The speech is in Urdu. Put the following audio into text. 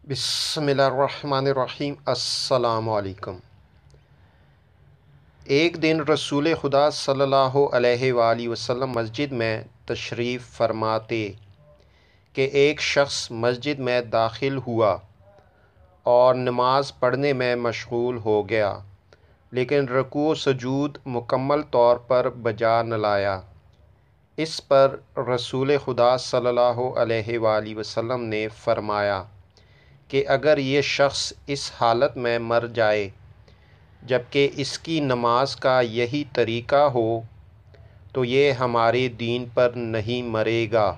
بسم اللہ الرحمن الرحیم۔ السلام علیکم۔ ایک دن رسول خدا صلی اللہ علیہ وآلہ وسلم مسجد میں تشریف فرماتے کہ ایک شخص مسجد میں داخل ہوا اور نماز پڑھنے میں مشغول ہو گیا، لیکن رکوع و سجود مکمل طور پر بجا نہ لایا۔ اس پر رسول خدا صلی اللہ علیہ وآلہ وسلم نے فرمایا کہ اگر یہ شخص اس حالت میں مر جائے جبکہ اس کی نماز کا یہی طریقہ ہو تو یہ ہمارے دین پر نہیں مرے گا۔